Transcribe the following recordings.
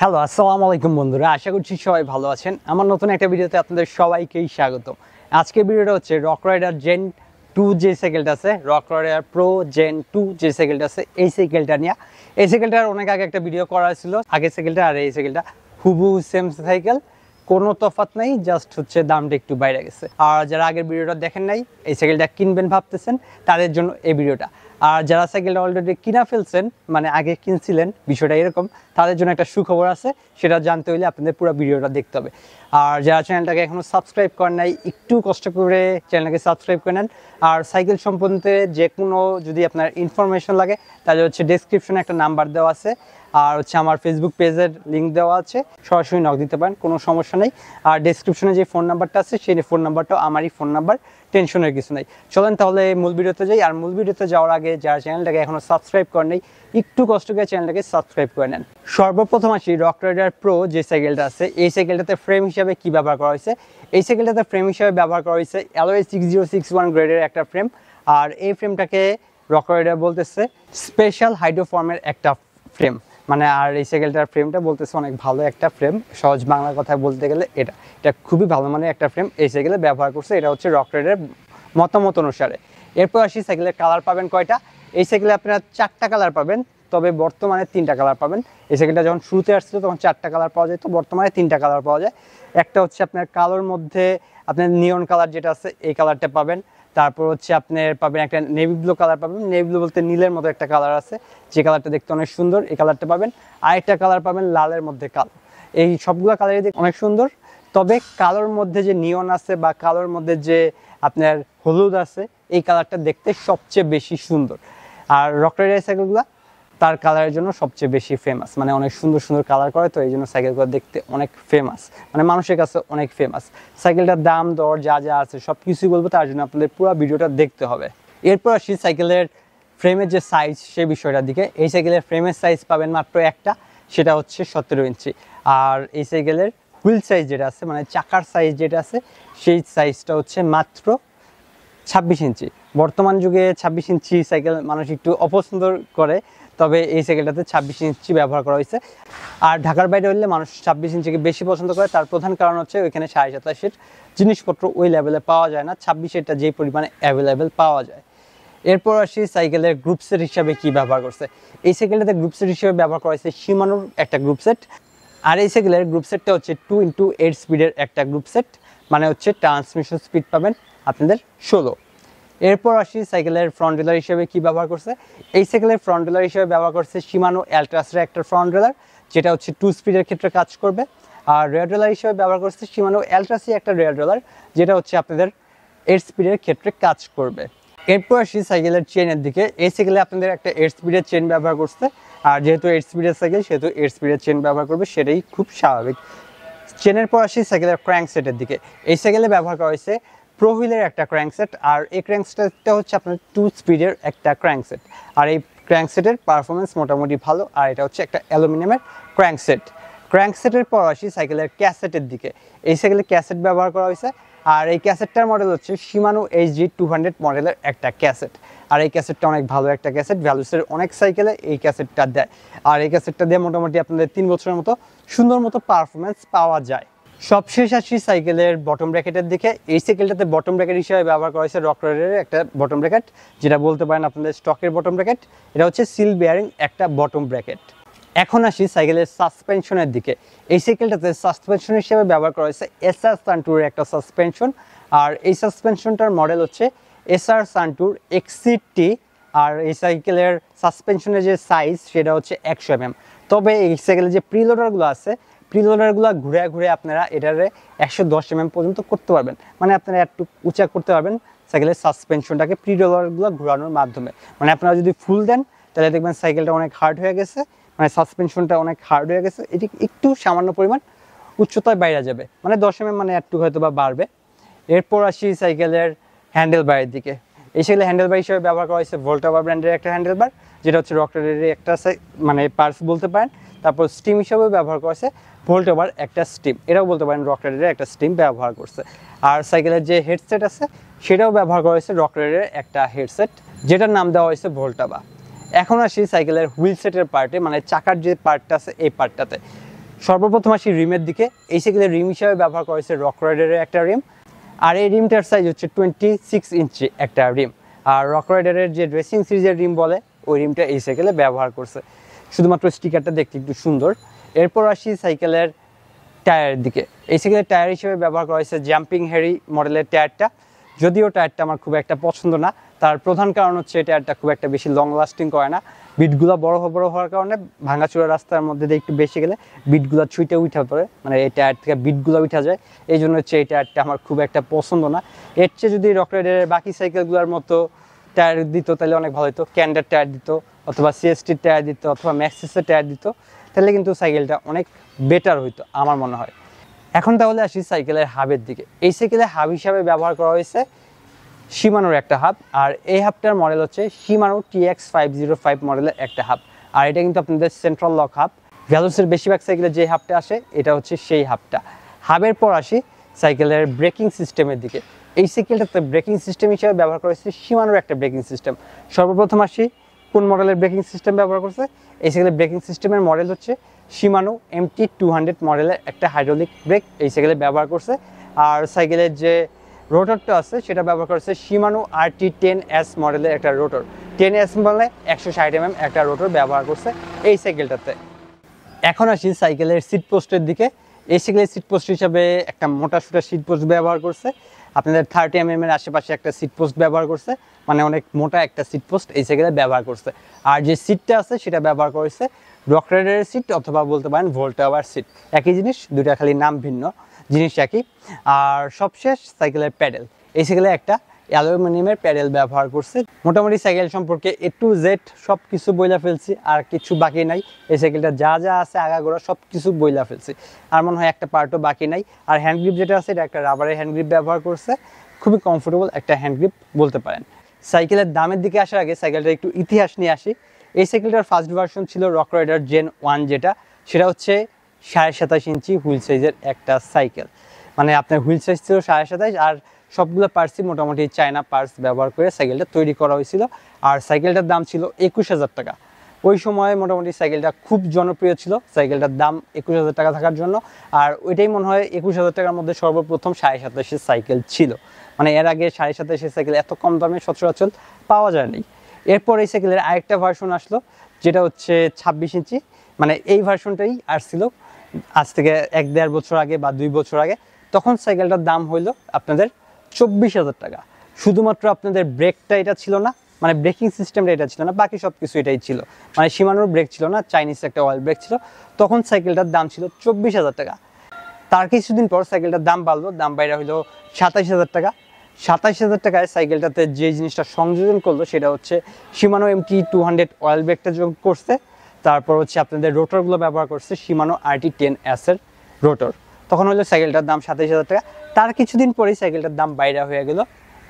Hello, আসসালামু আলাইকুম বন্ধুরা। আশা করছি সবাই ভালো আছেন। আমার নতুন একটা ভিডিওতে আপনাদের সবাইকেই স্বাগত। আজকের ভিডিওটা হচ্ছে রক রাইডার জেন 2 যে সাইকেলটা আছে, রক রাইডার প্রো জেন 2 যে সাইকেলটা আছে, এই সাইকেলটা নিয়ে। এই সাইকেলটার অনেক আগে একটা ভিডিও করা ছিল, আগের সাইকেলটা আর এই সাইকেলটা হুবহু সেম সাইকেল, কোনো তফাৎ নাই, জাস্ট হচ্ছে দামটা একটু বাইরে গেছে। আর যারা আগের ভিডিওটা দেখেন নাই, এই সাইকেলটা কিনবেন ভাবতেছেন, তাদের জন্য এই ভিডিওটা। আর যারা সাইকেলটা অলরেডি কিনা ফেলছেন, মানে আগে কিনছিলেন, বিষয়টা এরকম, তাদের জন্য একটা সুখবর আছে। সেটা জানতে হলে আপনাদের পুরো ভিডিওটা দেখতে হবে। আর যারা চ্যানেলটাকে এখনও সাবস্ক্রাইব করেন নাই, একটু কষ্ট করে চ্যানেলটাকে সাবস্ক্রাইব করে নেন। আর সাইকেল সম্বন্ধে যে কোনো যদি আপনার ইনফরমেশন লাগে, তাহলে হচ্ছে ডেসক্রিপশনে একটা নাম্বার দেওয়া আছে, আর হচ্ছে আমার ফেসবুক পেজের লিঙ্ক দেওয়া আছে, সরাসরি নক দিতে পারেন, কোনো সমস্যা নেই। আর ডেসক্রিপশনে যে ফোন নাম্বারটা আছে, সেই ফোন নাম্বারটাও আমারই ফোন নাম্বার, টেনশনের কিছু নেই। চলেন তাহলে মূল ভিডিওতে যাই। আর মূল ভিডিওতে যাওয়ার আগে যারা চ্যানেলটাকে এখনও সাবস্ক্রাইব করেন নাই, একটু কষ্ট করে চ্যানেলটাকে সাবস্ক্রাইব করে নেন। সর্বপ্রথম আসি রক রাইডার প্রো যে সাইকেলটা আছে, এই সাইকেলটাতে ফ্রেম হিসাবে কি ব্যবহার করা হয়েছে। এই সাইকেলটাতে ফ্রেম হিসাবে ব্যবহার করা হয়েছে অ্যালয় 6061 গ্রেডের একটা ফ্রেম। আর এই ফ্রেমটাকে রক রাইডার বলতেছে স্পেশাল হাইড্রোফর্মের একটা ফ্রেম, মানে। আর এই সাইকেলটার ফ্রেমটা বলতেছে অনেক ভালো একটা ফ্রেম, সহজ বাংলা কথায় বলতে গেলে এটা খুবই ভালো মানের একটা ফ্রেম এই সাইকেলে ব্যবহার করছে। এটা হচ্ছে রক রাইডারের মতামত অনুসারে। এরপর আসি সাইকেলের কালার পাবেন কয়টা। এই সাইকেলে আপনারা 4টা কালার পাবেন, তবে বর্তমানে 3টা কালার পাবেন। এই সাইকেলটা যখন শুরুতে আসছিল তখন 4টা কালার পাওয়া যায়, তো বর্তমানে 3টা কালার পাওয়া যায়। একটা হচ্ছে আপনার কালোর মধ্যে আপনার নিয়ন কালার যেটা আছে, এই কালারটা পাবেন। তারপর হচ্ছে আপনার পাবেন একটা নেভি ব্লু কালার পাবেন। নেভি ব্লু বলতে নীলের মতো একটা কালার আছে, যে কালারটা দেখতে অনেক সুন্দর, এই কালারটা পাবেন। আরেকটা কালার পাবেন লালের মধ্যে কালো। এই সবগুলো কালারই দেখতে অনেক সুন্দর, তবে কালোর মধ্যে যে নিয়ন আছে বা কালোর মধ্যে যে আপনার হলুদ আছে, এই কালারটা দেখতে সবচেয়ে বেশি সুন্দর। আর রক রাইডার সাইকেলগুলো তার কালারের জন্য সবচেয়ে বেশি ফেমাস, মানে অনেক সুন্দর সুন্দর কালার করে, তো এই জন্য সাইকেলগুলো দেখতে অনেক ফেমাস, মানে মানুষের কাছে অনেক ফেমাস। সাইকেলটার দাম দর যা যা আছে সব কিছুই বলবো, তার জন্য আপনাদের পুরো ভিডিওটা দেখতে হবে। এরপর আসি সাইকেলের ফ্রেমের যে সাইজ, সেই বিষয়টার দিকে। এই সাইকেলের ফ্রেমের সাইজ পাবেন মাত্র একটা, সেটা হচ্ছে 17 ইঞ্চি। আর এই সাইকেলের হুইল সাইজ যেটা আছে, মানে চাকার সাইজ যেটা আছে, সেই সাইজটা হচ্ছে মাত্র 26 ইঞ্চি। বর্তমান যুগে 26 ইঞ্চি সাইকেল মানুষ একটু অপছন্দ করে, তবে এই সাইকেলটাতে 26 ইঞ্চি ব্যবহার করা হয়েছে। আর ঢাকার বাইরে হলে মানুষ 26 ইঞ্চিকে বেশি পছন্দ করে, তার প্রধান কারণ হচ্ছে ওইখানে 27.5-এর জিনিসপত্র ওই লেভেলে পাওয়া যায় না, 26-এরটা যেই পরিমাণে অ্যাভেলেবেল পাওয়া যায়। এরপর আসি সাইকেলের গ্রুপ সেট হিসাবে কি ব্যবহার করছে। এই সাইকেলটাতে গ্রুপ সেট হিসেবে ব্যবহার করা হয়েছে শিমানোর একটা গ্রুপ সেট। আর এই সাইকেলের গ্রুপ সেটটা হচ্ছে 2x8 স্পিডের একটা গ্রুপ সেট, মানে হচ্ছে ট্রান্সমিশন স্পিড পাবেন আপনাদের 16। এরপর আসি সাইকেলের ফ্রন্ট রেলার হিসেবে কি ব্যবহার করছে। এই সাইকেলের ফ্রন্ট রেলার হিসেবে ব্যবহার করছে শিমানো অ্যালট্রাসের একটা ফ্রন্ট রেলার, যেটা হচ্ছে 2 স্পিডের ক্ষেত্রে কাজ করবে। আর রেয়ার রেলার হিসেবে ব্যবহার করছে শিমানো অ্যালট্রাসের একটা রেয়ার রেলার, যেটা হচ্ছে আপনাদের 8 স্পিডের ক্ষেত্রে কাজ করবে। এরপর আসি সাইকেলের চেনের দিকে। এই সাইকেলে আপনাদের একটা 8 স্পিডের চেন ব্যবহার করছে, আর যেহেতু 8 স্পিডের সাইকেল সেহেতু 8 স্পিডের চেন ব্যবহার করবে, সেটাই খুব স্বাভাবিক। চেনের পর আসি সাইকেলের ক্র্যাঙ্ক সেটের দিকে। এই সাইকেলে ব্যবহার করা হয়েছে প্রো হুইলের একটা ক্র্যাঙ্ক সেট, আর এই ক্র্যাঙ্ক সেটটা হচ্ছে আপনার 2 স্পিডের একটা ক্র্যাঙ্ক সেট। আর এই ক্র্যাঙ্ক সেটের পারফরমেন্স মোটামুটি ভালো, আর এটা হচ্ছে একটা অ্যালুমিনিয়ামের ক্র্যাঙ্ক সেট। ক্র্যাঙ্ক সেটের পর আসি সাইকেলের ক্যাসেটের দিকে। এই সাইকেলে ক্যাসেট ব্যবহার করা হয়েছে, আর এই ক্যাসেটটার মডেল হচ্ছে শিমানো HG200 মডেলের একটা ক্যাসেট। আর এই ক্যাসেটটা অনেক ভালো একটা ক্যাসেট, ভ্যালুসের অনেক সাইকেলে এই ক্যাসেটটা দেয়। আর এই ক্যাসেটটা দিয়ে মোটামুটি আপনাদের 3 বছরের মতো সুন্দর মতো পারফরমেন্স পাওয়া যায়। সবশেষ আসি সাইকেলের বটম ব্র্যাকেটের দিকে। এই সাইকেলটাতে বটম ব্র্যাকেট হিসেবে ব্যবহার করা হয়েছে রক রাইডারের একটা বটম ব্র্যাকেট, যেটা বলতে পারেন আপনাদের স্টকের বটম ব্র্যাকেট। এটা হচ্ছে সিল বেয়ারিং একটা বটম ব্র্যাকেট। এখন আসি সাইকেলের সাসপেনশনের দিকে। এই সাইকেলটাতে সাসপেনশন হিসেবে ব্যবহার করা হয়েছে এসআর সানটুরের একটা সাসপেনশন। আর এই সাসপেনশনটার মডেল হচ্ছে এসআর সানটুর XCT। আর এই সাইকেলের সাসপেনশনের যে সাইজ, সেটা হচ্ছে 100 mm। তবে এই সাইকেলের যে প্রিলোডারগুলো আছে, প্রিলোডারগুলো ঘুরে ঘুরে আপনারা এটারে 110 mm পর্যন্ত করতে পারবেন, মানে আপনারা একটু উঁচা করতে পারবেন সাইকেলের সাসপেনশনটাকে প্রিলোডারগুলো ঘোরানোর মাধ্যমে। মানে আপনারা যদি ফুল দেন তাহলে দেখবেন সাইকেলটা অনেক হার্ড হয়ে গেছে, মানে সাসপেনশনটা অনেক হার্ড হয়ে গেছে, এটি একটু সামান্য পরিমাণ উচ্চতায় বাইরে যাবে, মানে 10 mm, মানে একটু হয়তো বা বাড়বে। এরপর আসি সাইকেলের হ্যান্ডেল বারের দিকে। এই সাইকেলের হ্যান্ডেল বার হিসেবে ব্যবহার করা হয়েছে ভোল্টাভা ব্র্যান্ডের একটা হ্যান্ডেল বার, যেটা হচ্ছে রক রাইডারের একটা মানে পার্স বলতে পারেন। তারপর স্টিম হিসেবে ব্যবহার করা হয়েছে ভোল্টাভার একটা স্টিম, এটাও বলতে পারেন রক রাইডারের একটা স্টিম ব্যবহার করছে। আর সাইকেলের যে হেডসেট আছে, সেটাও ব্যবহার করা হয়েছে রক রাইডারের একটা হেডসেট, যেটার নাম দেওয়া হয়েছে ভোল্টাভা। এখন আসি সাইকেলের হুইল সেটের পার্টে, মানে চাকার যে পার্টটা আছে এই পার্টটাতে। সর্বপ্রথম আসি রিমের দিকে। এই সাইকেলের রিম হিসাবে ব্যবহার করা হয়েছে রক রাইডারের একটা রিম, আর এই রিমটার সাইজ হচ্ছে 26 ইঞ্চি একটা রিম। আর রক রাইডারের যে রেসিং সিরিজের রিম বলে ওই রিমটা এই সাইকেলে ব্যবহার করছে, শুধুমাত্র স্টিকারটা দেখতে একটু সুন্দর। এরপর আসি সাইকেলের টায়ারের দিকে। এই সাইকেলের টায়ার হিসেবে ব্যবহার করা হয়েছে জাম্পিং হ্যারি মডেলের টায়ারটা। যদিও টায়ারটা আমার খুব একটা পছন্দ না, তার প্রধান কারণ হচ্ছে এই টায়ারটা খুব একটা বেশি লং লাস্টিং করে না। বিটগুলো বড় হওয়ার কারণে ভাঙাচোরা রাস্তার মধ্যে দিয়ে একটু বেশি গেলে বিটগুলো ছুঁইটে উঠা পড়ে, মানে এই টায়ার থেকে বিটগুলো উঠা যায়। এই জন্য হচ্ছে এই টায়ারটা আমার খুব একটা পছন্দ না। এর চেয়ে যদি রক রাইডারের বাকি সাইকেলগুলোর মতো টায়ার দিত তাহলে অনেক ভালো হতো। ক্যান্ডার টায়ার দিত, অথবা সিএসটির টায়ার দিত, অথবা ম্যাক্সিসের টায়ার দিত, তাহলে কিন্তু সাইকেলটা অনেক বেটার হইতো আমার মনে হয়। এখন তাহলে আসি সাইকেলের হাবের দিকে। এই সাইকেলের হাব হিসাবে ব্যবহার করা হয়েছে শিমানোর একটা হাব, আর এই হাবটার মডেল হচ্ছে শিমানো TX505 মডেলের একটা হাব। আর এটা কিন্তু আপনাদের সেন্ট্রাল লক হাব। ভ্যালুসের বেশিরভাগ সাইকেলে যে হাবটা আসে এটা হচ্ছে সেই হাবটা। হাবের পর আসি সাইকেলের ব্রেকিং সিস্টেমের দিকে। এই সাইকেলটাতে ব্রেকিং সিস্টেম হিসেবে ব্যবহার করা হয়েছে শিমানোর একটা ব্রেকিং সিস্টেম। সর্বপ্রথম আসি কোন মডেলের ব্রেকিং সিস্টেম ব্যবহার করছে। এই সাইকেলের ব্রেকিং সিস্টেমের মডেল হচ্ছে শিমানো MT200 মডেলের একটা হাইড্রোলিক ব্রেক এই সাইকেলে ব্যবহার করছে। আর সাইকেলের যে রোটরটা আছে সেটা ব্যবহার করেছে শিমানো RT10S মডেলের একটা রোটর। 10S মানে 160 mm একটা রোটর ব্যবহার করছে এই সাইকেলটাতে। এখন আসি সাইকেলের সিট পোস্টের দিকে। এই সাইকেলের সিট পোস্ট হিসাবে একটা মোটা সোটা সিট পোস্ট ব্যবহার করছে। আপনাদের 30 mm এর আশেপাশে একটা সিট পোস্ট ব্যবহার করছে, মানে অনেক মোটা একটা সিট পোস্ট এই সাইকেলে ব্যবহার করছে। আর যে সিটটা আছে সেটা ব্যবহার করেছে রক রাইডারের সিট, অথবা বলতে পারেন ভোল্টাভার সিট, একই জিনিস, দুইটা খালি নাম ভিন্ন, জিনিস একই। আর সবশেষ সাইকেলের প্যাডেল। এই সাইকেলে একটা অ্যালুমিনিয়ামের প্যাডেল ব্যবহার করছে। মোটামুটি সাইকেল সম্পর্কে A to Z সব কিছু বইলা ফেলছি, আর কিছু বাকি নাই। এই সাইকেলটা যা যা আছে আগাগোড়া সব কিছু বইলা ফেলছি, আর মনে হয় একটা পার্টও বাকি নাই। আর হ্যান্ড গ্রিপ যেটা আছে এটা একটা রাবারের হ্যান্ড গ্রিপ ব্যবহার করছে, খুবই কমফোর্টেবল একটা হ্যান্ড গ্রিপ বলতে পারেন। সাইকেলের দামের দিকে আসার আগে সাইকেলটার একটু ইতিহাস নিয়ে আসি। এই সাইকেলটার ফার্স্ট ভার্সন ছিল রক রাইডার জেন 1, যেটা সেটা হচ্ছে 27.5 ইঞ্চি হুইল সাইজের একটা সাইকেল। মানে আপনার হুইল সাইজ ছিল 27.5, আর সবগুলো পার্টসই মোটামুটি চায়না পার্টস ব্যবহার করে সাইকেলটা তৈরি করা হয়েছিল। আর সাইকেলটার দাম ছিল 21,000 টাকা। ওই সময় মোটামুটি সাইকেলটা খুব জনপ্রিয় ছিল, সাইকেলটার দাম 21,000 টাকা থাকার জন্য। আর ওইটাই মনে হয় 21,000 টাকার মধ্যে সর্বপ্রথম 27.5 সাইকেল ছিল। মানে এর আগে 27.5 সাইকেল এত কম দামে সচরাচর পাওয়া যায়নি। এরপর এই সাইকেলের আরেকটা ভার্সন আসলো, যেটা হচ্ছে 26 ইঞ্চি। মানে এই ভার্সনটাই আসছিল আজ থেকে 1-1.5 বছর আগে বা 2 বছর আগে। তখন সাইকেলটার দাম হইলো আপনাদের 24,000 টাকা। শুধুমাত্র আপনাদের ব্রেকটা এটা ছিল না, মানে ব্রেকিং সিস্টেমটা এটা ছিল না, বাকি সব কিছু এটাই ছিল। মানে শিমানোর ব্রেক ছিল না, চাইনিজ একটা অয়েল ব্রেক ছিল। তখন সাইকেলটার দাম ছিল 24,000 টাকা। তার কিছুদিন পর সাইকেলটার দাম বাড়লো, দাম বাইরে হলো 27,000 টাকা। 27,000 টাকায় সাইকেলটাতে যে জিনিসটা সংযোজন করলো সেটা হচ্ছে শিমানো MT200 অয়েল ব্রেকটা যোগ করছে। তারপর হচ্ছে আপনাদের রোটরগুলো ব্যবহার করছে শিমানো RT10S এর রোটর। তখন হলো সাইকেলটার দাম 27,000 টাকা। তার কিছুদিন পরেই সাইকেলটার দাম বাইরে হয়ে গেল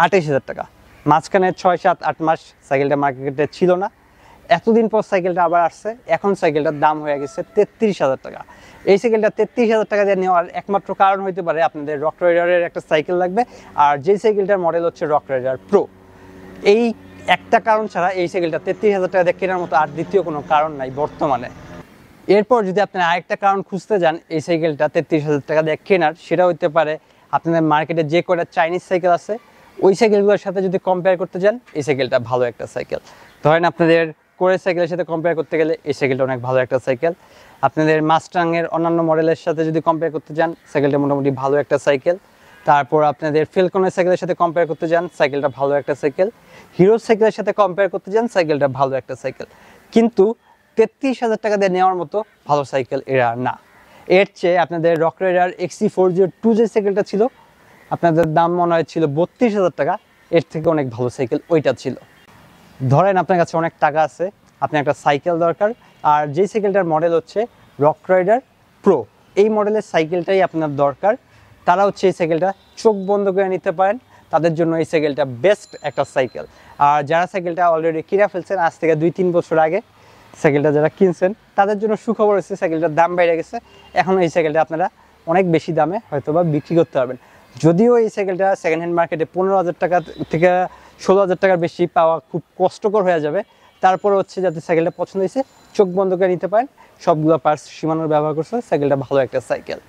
28,000 টাকা। মাঝখানে 6-7-8 মাস সাইকেলটা মার্কেটে ছিল না। এতদিন পর সাইকেলটা আবার আসছে, এখন সাইকেলটার দাম হয়ে গেছে 33,000 টাকা। এই সাইকেলটা 33,000 টাকা দিয়ে নেওয়ার একমাত্র কারণ হইতে পারে আপনাদের রক রাইডারের একটা সাইকেল লাগবে, আর যেই সাইকেলটার মডেল হচ্ছে রক রাইডার প্রো। এই একটা কারণ ছাড়া এই সাইকেলটা 33,000 টাকা দিয়ে কেনার মতো আর দ্বিতীয় কোনো কারণ নাই বর্তমানে। এরপর যদি আপনি আরেকটা কারণ খুঁজতে যান এই সাইকেলটা 33,000 টাকা দিয়ে কেনার, সেটা হইতে পারে আপনাদের মার্কেটে যে কয়টা চাইনিজ সাইকেল আছে ওই সাইকেলগুলোর সাথে যদি কম্পেয়ার করতে যান এই সাইকেলটা ভালো একটা সাইকেল। ধরেন আপনাদের কোরে সাইকেলের সাথে কম্পেয়ার করতে গেলে এই সাইকেলটা অনেক ভালো একটা সাইকেল। আপনাদের মাস্টাংয়ের অন্যান্য মডেলের সাথে যদি কম্পেয়ার করতে যান সাইকেলটা মোটামুটি ভালো একটা সাইকেল। তারপর আপনাদের ফেলকনের সাইকেলের সাথে কম্পেয়ার করতে যান সাইকেলটা ভালো একটা সাইকেল। হিরো সাইকেলের সাথে কম্পেয়ার করতে যান সাইকেলটা ভালো একটা সাইকেল। কিন্তু 33,000 টাকা দিয়ে নেওয়ার মতো ভালো সাইকেল এরা না। এর চেয়ে আপনাদের রক রাইডার XC402 যে সাইকেলটা ছিল আপনাদের দাম মনে হয় ছিল 32,000 টাকা, এর থেকে অনেক ভালো সাইকেল ওইটা ছিল। ধরেন আপনার কাছে অনেক টাকা আছে, আপনি একটা সাইকেল দরকার, আর যেই সাইকেলটার মডেল হচ্ছে রক রাইডার প্রো, এই মডেলের সাইকেলটাই আপনার দরকার। তারা হচ্ছে এই সাইকেলটা চোখ বন্ধ করে নিতে পারেন, তাদের জন্য এই সাইকেলটা বেস্ট একটা সাইকেল। আর যারা সাইকেলটা অলরেডি কিনে ফেলছেন আজ থেকে 2-3 বছর আগে, সাইকেলটা যারা কিনছেন তাদের জন্য সুখবর হচ্ছে সাইকেলটার দাম বেড়ে গেছে। এখন এই সাইকেলটা আপনারা অনেক বেশি দামে হয়তো বা বিক্রি করতে পারবেন। যদিও এই সাইকেলটা সেকেন্ড হ্যান্ড মার্কেটে 15,000 টাকা থেকে 16,000 টাকার বেশি পাওয়া খুব কষ্টকর হয়ে যাবে, তারপর হচ্ছে যাতে সাইকেলটা পছন্দ হয়েছে চোখ বন্ধ করে নিতে পারেন। সবগুলো পার্টস সীমানোর ব্যবহার করছে, সাইকেলটা ভালো একটা সাইকেল।